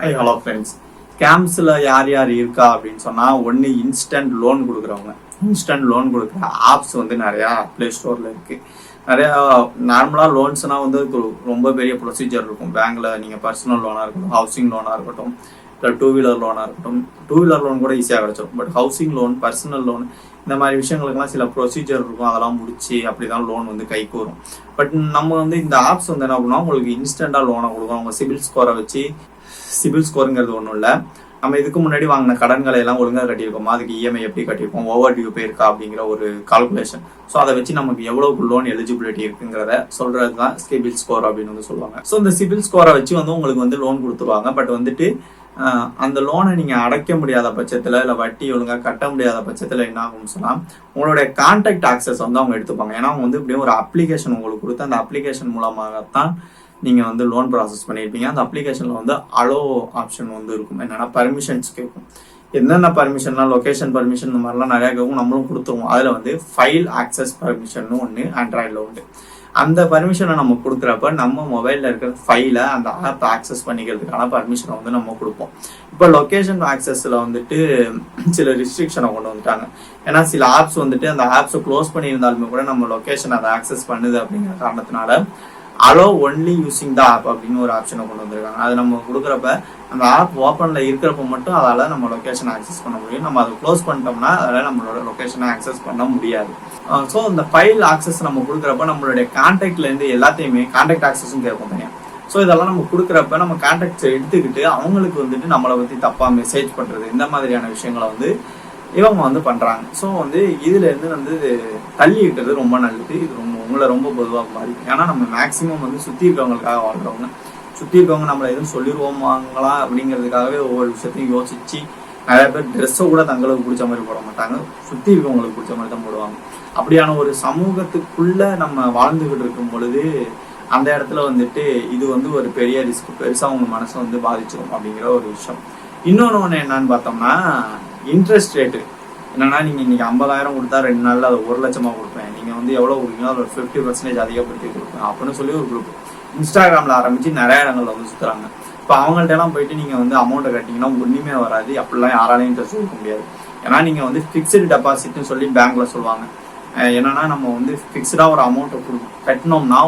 High hello friends, கேம்ப்ஸில் யார் யார் இருக்கா அப்படின்னு சொன்னால், ஒன்று இன்ஸ்டன்ட் லோன் கொடுக்குறவங்க. இன்ஸ்டன்ட் லோன் கொடுக்குற ஆப்ஸ் வந்து நிறையா ப்ளே ஸ்டோரில் இருக்குது. நிறையா நார்மலாக லோன்ஸ்னால் வந்து ரொம்ப பெரிய ப்ரொசீஜர் இருக்கும். பேங்க்கில் நீங்கள் பர்சனல் லோனாக இருக்கட்டும், ஹவுசிங் லோனாக இருக்கட்டும், இல்லை டூ வீலர் லோனாக இருக்கட்டும். டூ வீலர் லோன் கூட ஈஸியாக கிடச்சிடும். But housing loan, personal loan, இந்த மாதிரி விஷயங்களுக்குலாம் சில ப்ரொசீஜர் இருக்கும். அதெல்லாம் முடிச்சு அப்படி தான் லோன் வந்து கைக்கு வரும். பட் நம்ம வந்து இந்த ஆப்ஸ் வந்து என்ன பண்ணுவோம், உங்களுக்கு இன்ஸ்டண்ட்டாக லோனை கொடுக்கும். அவங்க சிபில் ஸ்கோரை வச்சு, சிபில் ஸ்கோருங்கிறது ஒன்றும் இல்லை, நம்ம இதுக்கு முன்னாடி வாங்கின கடன்களை எல்லாம் ஒழுங்காக கட்டியிருக்கோமா, அதுக்கு இஎம்ஐ எப்படி கட்டியிருக்கோம், ஓவர் டியூ போயிருக்கா அப்படிங்கிற ஒரு கால்குலேஷன். ஸோ அதை வச்சு நமக்கு எவ்வளவு லோன் எலிஜிபிலிட்டி இருக்குங்கிறத சொல்றது தான் சிபில் ஸ்கோர் அப்படின்னு வந்து சொல்லுவாங்க. ஸோ இந்த சிபில் ஸ்கோரை வச்சு வந்து உங்களுக்கு வந்து லோன் கொடுத்துருவாங்க. பட் வந்துட்டு அந்த லோனை நீங்கள் அடைக்க முடியாத பட்சத்தில், இல்லை வட்டி ஒழுங்காக கட்ட முடியாத பட்சத்தில் என்ன ஆகும்னு சொன்னால், உங்களுடைய கான்டாக்ட் ஆக்சஸ் வந்து அவங்க எடுத்துப்பாங்க. ஏன்னா அவங்க வந்து இப்படியும் ஒரு அப்ளிகேஷன் உங்களுக்கு கொடுத்து, அந்த அப்ளிகேஷன் மூலமாகத்தான் நீங்கள் வந்து லோன் ப்ராசஸ் பண்ணியிருப்பீங்க. அந்த அப்ளிகேஷனில் வந்து அலோ ஆப்ஷன் வந்து இருக்கும். என்னென்னா பர்மிஷன்ஸ் கேட்கும். என்னென்ன பர்மிஷன்னா, லொக்கேஷன் பர்மிஷன், இந்த மாதிரிலாம் நிறையா கேட்கும். நம்மளும் கொடுத்துருவோம். அதில் வந்து ஃபைல் ஆக்சஸ் பர்மிஷன் ஒன்று ஆண்ட்ராய்டில் உண்டு. அந்த பர்மிஷனை நம்ம கொடுக்குறப்ப நம்ம மொபைலில் இருக்கிற ஃபைலை அந்த ஆப் ஆக்சஸ் பண்ணிக்கிறதுக்கான பர்மிஷனை வந்து நம்ம கொடுப்போம். இப்போ லொக்கேஷன் ஆக்சஸில் வந்துட்டு சில ரிஸ்ட்ரிக்ஷனை கொண்டு வந்துட்டாங்க. ஏன்னா சில ஆப்ஸ் வந்துட்டு அந்த ஆப்ஸை க்ளோஸ் பண்ணியிருந்தாலுமே கூட நம்ம லொக்கேஷன் அதை ஆக்சஸ் பண்ணுது அப்படிங்கிற காரணத்தினால allow only using the app அப்படின்னு ஒரு ஆப்ஷனை கொண்டு வந்திருக்காங்க. அது நம்ம கொடுக்குறப்ப அந்த ஆப் ஓப்பனில் இருக்கிறப்ப மட்டும் அதால் நம்ம லொக்கேஷனை ஆக்சஸ் பண்ண முடியும். நம்ம அதை க்ளோஸ் பண்ணிட்டோம்னா அதால் நம்மளோட லொக்கேஷனை ஆக்சஸ் பண்ண முடியாது. ஸோ இந்த ஃபைல் ஆக்சஸ் நம்ம கொடுக்குறப்ப நம்மளுடைய கான்டாக்ட்லேருந்து எல்லாத்தையுமே கான்டாக்ட் ஆக்சஸும் கேட்கும் தனியாக. ஸோ இதெல்லாம் நம்ம கொடுக்குறப்ப நம்ம கான்டாக்ட்ஸை எடுத்துக்கிட்டு அவங்களுக்கு வந்துட்டு நம்மளை பற்றி தப்பாக மெசேஜ் பண்ணுறது, இந்த மாதிரியான விஷயங்களை வந்து இவங்க வந்து பண்ணுறாங்க. ஸோ வந்து இதுலேருந்து வந்து தள்ளி இருக்கிறது ரொம்ப நல்லது. இது உங்களை ரொம்ப பொதுவாக பாதிக்கும். ஏன்னா நம்ம மேக்ஸிமம் வந்து சுற்றி இருக்கவங்களுக்காக வாழ்கிறவங்க. சுற்றி இருக்கவங்க நம்மளை எதுவும் சொல்லிடுவோமாங்களா அப்படிங்கிறதுக்காகவே ஒவ்வொரு விஷயத்தையும் யோசிச்சு நிறைய பேர் ட்ரெஸ்ஸை கூட தங்களுக்கு பிடிச்ச மாதிரி போட மாட்டாங்க. சுற்றி இருக்கவங்களுக்கு பிடிச்ச மாதிரி தான் போடுவாங்க. அப்படியான ஒரு சமூகத்துக்குள்ள நம்ம வாழ்ந்துகிட்டு இருக்கும் பொழுது அந்த இடத்துல வந்துட்டு இது வந்து ஒரு பெரிய ரிஸ்க், பெருசாக அவங்க மனசை வந்து பாதிச்சிடும் அப்படிங்கிற ஒரு விஷயம். இன்னொன்று என்னன்னு பார்த்தோம்னா, இன்ட்ரெஸ்ட் ரேட்டு என்னன்னா, நீங்கள் இன்னைக்கு 50,000 கொடுத்தா 2 நாளில் அதை 1 லட்சமாக கொடுப்பேன், நீங்கள் வந்து எவ்வளோ கொடுப்பீங்களோ அதில் 50% அதிகப்படுத்தி கொடுப்பேன் அப்படின்னு சொல்லி ஒரு குரூப் இன்ஸ்டாகிராமில் ஆரம்பித்து நிறைய இடங்களில் வந்து சுற்றுறாங்க. இப்போ அவங்கள்ட்ட எல்லாம் போயிட்டு நீங்கள் வந்து அமௌண்ட்டை கட்டிங்கன்னா ஒன்றுமே வராது. அப்படிலாம் யாராலையும் இன்ட்ரெஸ்ட் கொடுக்க முடியாது. ஏன்னா நீங்கள் வந்து ஃபிக்ஸ்டு டெபாசிட்னு சொல்லி பேங்க்கில் சொல்லுவாங்க. என்னன்னா நம்ம வந்து ஃபிக்ஸ்டாக ஒரு அமௌண்ட்டை கட்டினோம்னா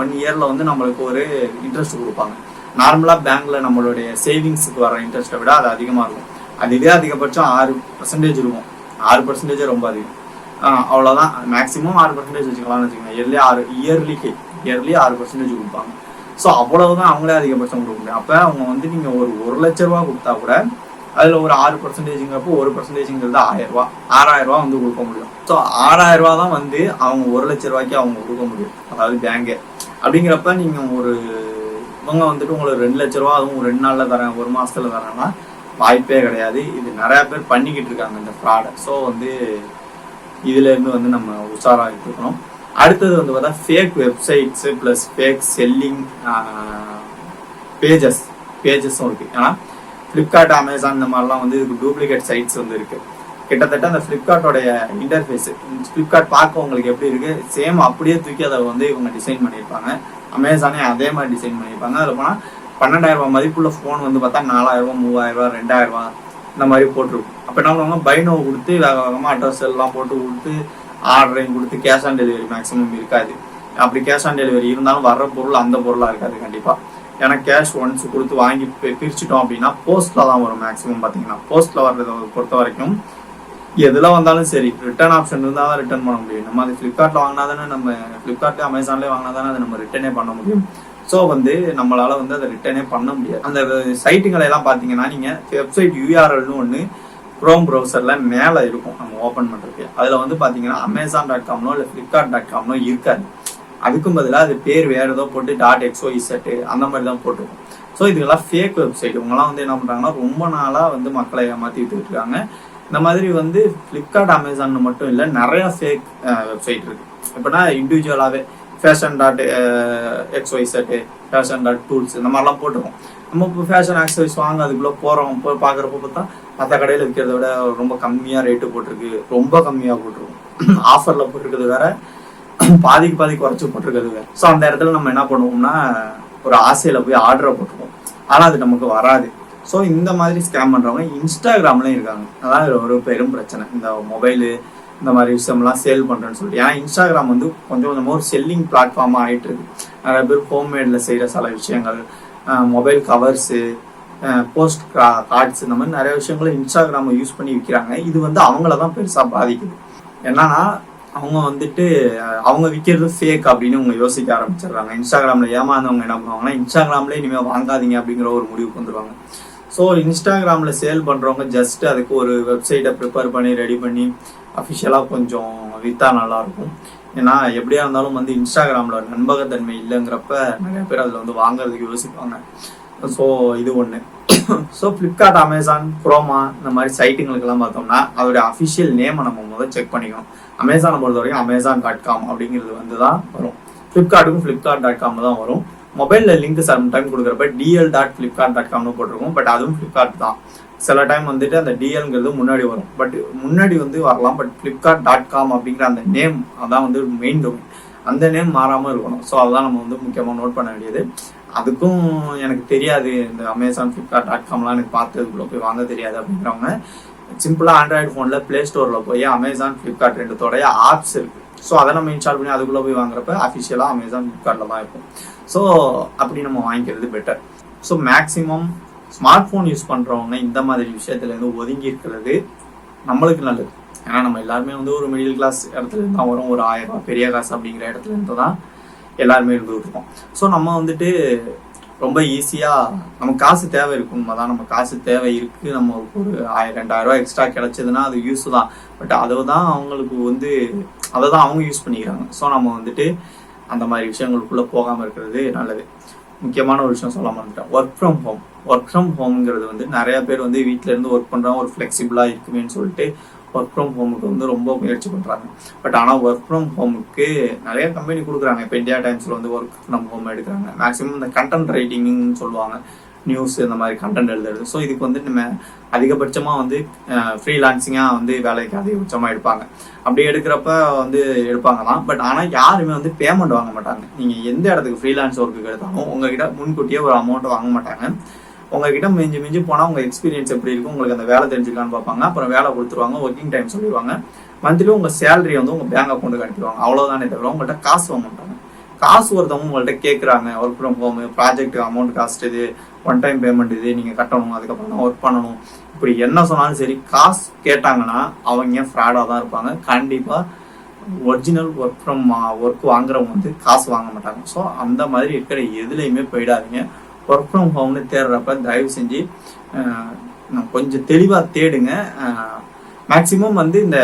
ஒன் இயரில் வந்து நம்மளுக்கு ஒரு இன்ட்ரெஸ்ட் கொடுப்பாங்க. நார்மலாக பேங்க்கில் நம்மளுடைய சேவிங்ஸுக்கு வர இன்ட்ரெஸ்ட்டை விட அது அதிகமாக இருக்கும். அதுவே அதிகபட்சம் 6% இருக்கும். 6% ரொம்ப அதிகம். அவ்வளோதான், மேக்ஸிமம் 6% வச்சுக்கலாம்னு வச்சுக்கோங்க. இயர்லி 6% கொடுப்பாங்க. ஸோ அவ்வளவுதான் அவங்களே அதிகபட்சம் கொடுக்க முடியும். அப்போ அவங்க வந்து நீங்கள் ஒரு 1 லட்ச ரூபா கொடுத்தா கூட அதில் ஒரு 6%ங்கிறப்போ 1%ங்கிறது 6,000 வந்து கொடுக்க முடியும். ஸோ 6,000 தான் வந்து அவங்க 1 லட்ச ரூபாய்க்கு அவங்க கொடுக்க முடியும், அதாவது பேங்கே. அப்படிங்கிறப்ப நீங்கள் இவங்க வந்துட்டு உங்களுக்கு 2 லட்ச ரூபா அதுவும் 2 நாளில் தரேன், 1 மாதத்தில் தரேன்னா வாய்ப்பே கிடையாது. இது நிறையா பேர் பண்ணிக்கிட்டு இருக்காங்க இந்த ஃப்ராடை. ஸோ வந்து இதுலேருந்து வந்து நம்ம உஷாராக இருக்கணும். அடுத்தது வந்து பார்த்தா fake websites plus fake selling பேஜஸும் இருக்குது. ஏன்னா ஃப்ளிப்கார்ட், அமேசான் இந்த மாதிரிலாம் வந்து இதுக்கு டூப்ளிகேட் சைட்ஸ் வந்து இருக்குது. கிட்டத்தட்ட அந்த ஃப்ளிப்கார்ட்டோடைய இன்டர்ஃபேஸு, ஃப்ளிப்கார்ட் பார்க்க உங்களுக்கு எப்படி இருக்குது, சேம் அப்படியே தூக்கி அதை வந்து இவங்க டிசைன் பண்ணியிருப்பாங்க. அமேசானே அதே மாதிரி டிசைன் பண்ணியிருப்பாங்க. அதில் போனால் 12,000 மதிப்புள்ள ஃபோன் வந்து பார்த்தா 4,000, 3,000, 2,000 இந்த மாதிரி போட்டிருக்கும். அப்போ என்ன பண்ணுவாங்க, பைனோ கொடுத்து வேக வேகமாக அட்ரஸ் எல்லாம் போட்டு கொடுத்து ஆர்டரையும் கொடுத்து கேஷ் ஆன் டெலிவரி மேக்ஸிமம் இருக்காது. அப்படி கேஷ் ஆன் டெலிவரி இருந்தாலும் வர்ற பொருள் அந்த பொருளாக இருக்காது கண்டிப்பாக. ஏன்னா கேஷ் ஒன்ஸ் கொடுத்து வாங்கி பிரிச்சுட்டோம் அப்படின்னா போஸ்ட்டில் தான் வரும். மேக்ஸிமம் பார்த்தீங்கன்னா போஸ்ட்டில் வர்றதை பொறுத்த வரைக்கும் எதில் வந்தாலும் சரி ரிட்டர்ன் ஆப்ஷன் இருந்தால் தான் ரிட்டர்ன் பண்ண முடியும். நம்ம அது ஃப்ளிப்கார்ட்டில் வாங்கினா தானே, நம்ம ஃப்ளிப்கார்ட்லேயே அமேசான்லேயே வாங்கினா தானே அதை நம்ம ரிட்டர்னே பண்ண முடியும். ஸோ வந்து நம்மளால் வந்து அதை ரிட்டர்னே பண்ண முடியாது. அந்த சைட்டுங்களை எல்லாம் பார்த்தீங்கன்னா, நீங்கள் வெப்சைட் யூஆர்எல்னு ஒன்று க்ரோம் ப்ரௌசரில் மேலே இருக்கும் நம்ம ஓப்பன் பண்ணுறதுக்கு. அதில் வந்து பார்த்தீங்கன்னா Amazon.comனோ இல்லை Flipkart.comனோ இருக்காது. அதுக்கும் பதிலாக அது பேர் வேறு ஏதோ போட்டு .xyz அந்த மாதிரி தான் போட்டிருக்கும். ஸோ இதுக்கெல்லாம் ஃபேக் வெப்சைட். இவங்கெல்லாம் வந்து என்ன பண்ணுறாங்கன்னா, ரொம்ப நாளாக வந்து மக்களை ஏமாற்றி விட்டுட்டு இருக்காங்க. இந்த மாதிரி வந்து ஃப்ளிப்கார்ட், அமேசான் மட்டும் இல்லை, நிறையா ஃபேக் வெப்சைட் இருக்குது. எப்படின்னா இண்டிவிஜுவலாகவே fashion.xyz, fashion.tools இந்த மாதிரிலாம் போட்டிருக்கோம். நம்ம இப்போ ஃபேஷன் ஆக்சசரிஸ் வாங்க அதுக்குள்ளே போகிறோம், போய் பார்க்குறப்ப பார்த்தா மற்ற கடையில் விற்கிறத விட ரொம்ப கம்மியாக ரேட்டு போட்டிருக்கு, ரொம்ப கம்மியாக போட்டிருக்கும். ஆஃபரில் போட்டிருக்கிறது வேற, பாதிக்கு குறைச்சி போட்டிருக்கிறது வேற. ஸோ அந்த இடத்துல நம்ம என்ன பண்ணுவோம்னா, ஒரு ஆசையில் போய் ஆர்டரை போட்டுருவோம். ஆனால் அது நமக்கு வராது. ஸோ இந்த மாதிரி ஸ்கேம் பண்ணுறவங்க இன்ஸ்டாகிராம்லேயும் இருக்காங்க. அதான் ஒரு பெரும் பிரச்சனை, இந்த மொபைலு இந்த மாதிரி விஷயம்லாம் சேல் பண்ணுறேன்னு சொல்லிட்டு. ஏன்னா இன்ஸ்டாகிராம் வந்து கொஞ்சம் கொஞ்சமாக ஒரு செல்லிங் பிளாட்ஃபார்மாக ஆகிட்டு இருக்கு. நிறைய பேர் ஹோம்மேடில் செய்கிற சில விஷயங்கள், மொபைல் கவர்ஸு, போஸ்ட் கார்ட்ஸ், இந்த மாதிரி நிறைய விஷயங்களை இன்ஸ்டாகிராமை யூஸ் பண்ணி விற்கிறாங்க. இது வந்து அவங்கள தான் பெருசாக பாதிக்குது. என்னன்னா அவங்க வந்துட்டு அவங்க விற்கிறது ஃபேக் அப்படின்னு அவங்க யோசிக்க ஆரம்பிச்சிடுறாங்க. இன்ஸ்டாகிராமில் ஏமாந்தவங்க என்ன பண்ணுவாங்கன்னா இன்ஸ்டாகிராம்லேயே இனிமேல் வாங்காதீங்க அப்படிங்கிற ஒரு முடிவுக்கு வந்துடுவாங்க. ஸோ இன்ஸ்டாகிராமில் சேல் பண்ணுறவங்க ஜஸ்ட் அதுக்கு ஒரு வெப்சைட்டை ப்ரிப்பேர் பண்ணி ரெடி பண்ணி அஃபிஷியலாக கொஞ்சம் விற்றா நல்லாயிருக்கும். ஏன்னா எப்படியா இருந்தாலும் வந்து இன்ஸ்டாகிராமில் நம்பகத்தன்மை இல்லைங்கிறப்ப நிறைய பேர் அதில் வந்து வாங்குறதுக்கு யோசிப்பாங்க. ஸோ இது ஒன்று. ஸோ ஃப்ளிப்கார்ட், அமேசான், குரோமா இந்த மாதிரி சைட்டுங்களுக்கெல்லாம் பார்த்தோம்னா அதோடைய அஃபிஷியல் நேமை நம்ம முதல்ல செக் பண்ணிக்கணும். அமேசானை பொறுத்த வரைக்கும் amazon.com அப்படிங்கிறது வந்து தான் வரும். ஃப்ளிப்கார்ட்டுக்கும் flipkart.com தான் வரும். மொபைலில் லிங்க் சம்டைம் கொடுக்குறப்ப dl.flipkart.comனு போட்டிருக்கும். பட் அதுவும் ஃப்ளிப்கார்ட் தான். சில டைம் வந்துட்டு அந்த டிஎல்ங்கிறது முன்னாடி வரும், பட் முன்னாடி வந்து வரலாம். பட் flipkart.com அப்படிங்கிற அந்த நேம் அதான் வந்து மெயின் டொமைன். அந்த நேம் மாறாமல் இருக்கணும். ஸோ அதுதான் நம்ம வந்து முக்கியமாக நோட் பண்ண வேண்டியது. அதுக்கும் எனக்கு தெரியாது, இந்த அமேசான், flipkart.comலாம் எனக்கு பார்த்ததுக்குள்ளே போய் வாங்க தெரியாது அப்படிங்கிறவங்க சிம்பிளாக ஆண்ட்ராய்டு ஃபோனில் ப்ளே ஸ்டோரில் போய் அமேசான், ஃப்ளிப்கார்ட் ரெண்டுத்தோடைய ஆப்ஸ் இருக்குது. ஸோ அதை நம்ம இன்ஸ்டால் பண்ணி அதுக்குள்ளே போய் வாங்குறப்ப அஃபிஷியலாக அமேசான், ஃப்ளிப்கார்ட்டில் தான் இருக்கும். ஸோ அப்படி நம்ம வாங்கிக்கிறது better. So maximum smart phone use பண்ணுறவங்க இந்த மாதிரி விஷயத்துலேருந்து ஒதுங்கி இருக்கிறது நம்மளுக்கு நல்லது. ஏன்னா நம்ம எல்லாருமே வந்து ஒரு மிடில் கிளாஸ் இடத்துல இருந்து தான் வரும். ஒரு 1000 ரூபா பெரிய காசு அப்படிங்கிற இடத்துல இருந்து தான் எல்லாருமே இருந்துகிட்டு இருக்கோம். ஸோ நம்ம வந்துட்டு ரொம்ப ஈஸியாக நமக்கு காசு தேவை இருக்கும் தான், நம்ம காசு தேவை இருக்குது, நம்ம ஒரு 1000-2000 ரூபா எக்ஸ்ட்ரா கிடைச்சதுன்னா அது யூஸ் தான். பட் அதை தான் அவங்களுக்கு வந்து அதை தான் அவங்க யூஸ் பண்ணிக்கிறாங்க. ஸோ நம்ம வந்துட்டு அந்த மாதிரி விஷயங்களுக்குள்ளே போகாமல் இருக்கிறது நல்லது. முக்கியமான ஒரு விஷயம் சொல்ல மாட்டேன், ஒர்க் ஃப்ரம் ஹோம்ங்கிறது வந்து நிறைய பேர் வந்து வீட்டிலேருந்து ஒர்க் பண்ணுறாங்க, ஒரு ஃப்ளெக்சிபிளாக இருக்குமேன்னு சொல்லிட்டு ஒர்க் ஃப்ரம் ஹோமுக்கு வந்து ரொம்ப முயற்சி பண்ணுறாங்க. பட் ஆனால் ஒர்க் ஃப்ரம் ஹோமுக்கு நிறைய கம்பெனி கொடுக்குறாங்க. இப்போ இந்தியா டைம்ஸில் வந்து ஒர்க் ஃப்ரம் ஹோம் எடுக்கிறாங்க. மேக்ஸிமம் இந்த கண்டென்ட் ரைட்டிங்னு சொல்லுவாங்க, நியூஸ் இந்த மாதிரி கண்டென்ட் எழுதுறது. ஸோ இதுக்கு வந்து நம்ம அதிகபட்சமாக வந்து ஃப்ரீலான்சிங்காக வந்து வேலைக்கு அதிகபட்சமாக எடுப்பாங்க. அப்படி எடுக்கிறப்ப வந்து எடுப்பாங்க தான். பட் ஆனால் யாருமே வந்து பேமெண்ட் வாங்க மாட்டாங்க. நீங்கள் எந்த இடத்துக்கு ஃப்ரீலான்ஸ் ஒர்க்குக்கு எடுத்தாலும் உங்ககிட்ட முன்கூட்டியே ஒரு அமௌண்ட் வாங்க மாட்டாங்க. உங்ககிட்ட மிஞ்சி போனால் உங்கள் எக்ஸ்பீரியன்ஸ் எப்படி இருக்கும், உங்களுக்கு அந்த வேலை தெரிஞ்சுக்கலான்னு பார்ப்பாங்க. அப்புறம் வேலை கொடுத்துருவாங்க, ஒர்க்கிங் டைம் சொல்லிடுவாங்க. மந்த்லி உங்கள் சேலரி வந்து உங்கள் பேங்க் அக்கௌண்ட்டுக்கு அனுப்பிடுவாங்க. அவ்வளோதானே தவிர உங்கள்கிட்ட காசு வாங்க மாட்டாங்க. காசு ஒருத்தவங்க உங்கள்கிட்ட கேட்குறாங்க, work from home project amount cost இது, ஒன் டைம் பேமெண்ட் இது, நீங்கள் கட்டணும், அதுக்கப்புறம் தான் ஒர்க் பண்ணணும், இப்படி என்ன சொன்னாலும் சரி காசு கேட்டாங்கன்னா அவங்க ஃப்ராடாக தான் இருப்பாங்க. கண்டிப்பாக ஒரிஜினல் ஒர்க் வாங்குறவங்க வந்து காசு வாங்க மாட்டாங்க. ஸோ அந்த மாதிரி இருக்கிற எதுலையுமே போயிடாதீங்க. ஒர்க் ஃப்ரம் ஹோம்னு தேடுறப்ப தயவு செஞ்சு கொஞ்சம் தெளிவாக தேடுங்க. மேக்ஸிமம் வந்து இந்த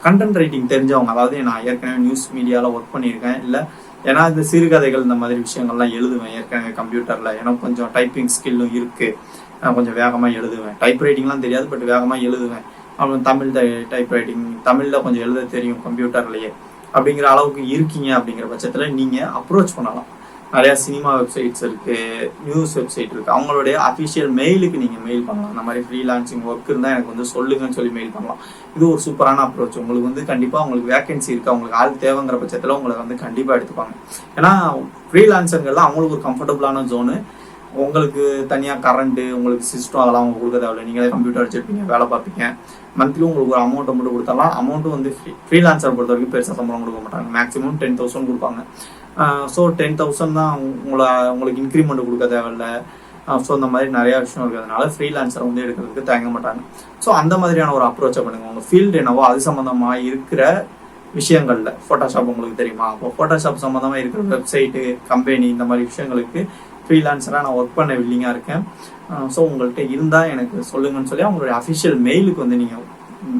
கண்டென்ட் ரைட்டிங் தெரிஞ்சவங்க, அதாவது நான் ஏற்கனவே நியூஸ் மீடியாவில் ஒர்க் பண்ணியிருக்கேன், இல்லை ஏன்னா இந்த சிறுகதைகள் இந்த மாதிரி விஷயங்கள்லாம் எழுதுவேன் ஏற்கனவே கம்ப்யூட்டரில். எனக்கு கொஞ்சம் டைப்பிங் ஸ்கில்லும் இருக்குது, நான் கொஞ்சம் வேகமாக எழுதுவேன். டைப் ரைட்டிங்லாம் தெரியாது, பட் வேகமாக எழுதுவேன். அப்புறம் தமிழ் டைப் ரைட்டிங், தமிழில் கொஞ்சம் எழுத தெரியும் கம்ப்யூட்டர்லேயே. அப்படிங்கிற அளவுக்கு இருக்கீங்க அப்படிங்கிற பட்சத்தில் நீங்கள் அப்ரோச் பண்ணலாம். நிறையா சினிமா வெப்சைட்ஸ் இருக்குது, நியூஸ் வெப்சைட் இருக்குது, அவங்களுடைய அஃபிஷியல் மெயிலுக்கு நீங்கள் மெயில் பண்ணலாம். அந்த மாதிரி ஃப்ரீலான்சிங் ஒர்க் இருந்தால் எனக்கு வந்து சொல்லுங்கன்னு சொல்லி மெயில் பண்ணலாம். இது ஒரு சூப்பரான அப்ரோச். உங்களுக்கு வந்து கண்டிப்பாக உங்களுக்கு வேகன்சி இருக்குது, அவங்களுக்கு ஆள் தேவைங்கிற பட்சத்தில் உங்களை வந்து கண்டிப்பாக எடுத்துப்பாங்க. ஏன்னா ஃப்ரீலான்சர்கள்லாம் அவங்களுக்கு ஒரு கம்ஃபர்டபுளான ஜோனு. உங்களுக்கு தனியாக கரண்ட்டு, உங்களுக்கு சிஸ்டம் அதெல்லாம் அவங்க கொடுக்க தேவையில்லை. நீங்களே கம்ப்யூட்டர் வச்சுருப்பீங்க, வேலை பார்ப்பீங்க. மந்த்லி உங்களுக்கு ஒரு அமௌண்ட்டை மட்டும் கொடுத்தாலாம். அமௌண்ட்டும் வந்து ஃப்ரீலான்சர் பொறுத்த வரைக்கும் பெருசாக சம்பளம் கொடுக்க மாட்டாங்க. மேக்ஸிமம் 10,000 கொடுப்பாங்க. ஸோ 10,000 தான் உங்களுக்கு இன்க்ரிமெண்ட் கொடுக்க தேவையில்லை. ஸோ இந்த மாதிரி நிறையா விஷயம் இருக்கிறதுனால ஃப்ரீலான்சரை வந்து எடுக்கிறதுக்கு தயங்க மாட்டாங்க. ஸோ அந்த மாதிரியான ஒரு அப்ரோச்சை பண்ணுங்கள். உங்கள் ஃபீல்டு என்னவோ அது சம்மந்தமாக இருக்கிற விஷயங்களில், ஃபோட்டோஷாப் உங்களுக்கு தெரியுமா, அப்போ ஃபோட்டோஷாப் சம்மந்தமாக இருக்கிற வெப்சைட்டு, கம்பெனி, இந்த மாதிரி விஷயங்களுக்கு ஃப்ரீலான்சராக நான் ஒர்க் பண்ண வில்லிங்காக இருக்கேன். ஸோ உங்கள்கிட்ட இருந்தால் எனக்கு சொல்லுங்கன்னு சொல்லி அவங்களுடைய அஃபிஷியல் மெயிலுக்கு வந்து நீங்கள்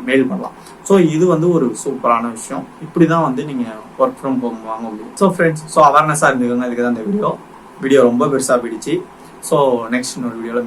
மெயில் பண்ணலாம். ஸோ இது வந்து ஒரு சூப்பரான விஷயம். இப்படி தான் வந்து நீங்கள் ஒர்க் ஃப்ரம் ஹோம் வாங்க முடியும். ஸோ ஃப்ரெண்ட்ஸ், ஸோ அவேர்னஸாக இருந்துக்கோங்க. அதுக்கு தான் இந்த வீடியோ ரொம்ப பெருசாக போயிடுச்சு. ஸோ நெக்ஸ்ட் இன்னொரு வீடியோவில்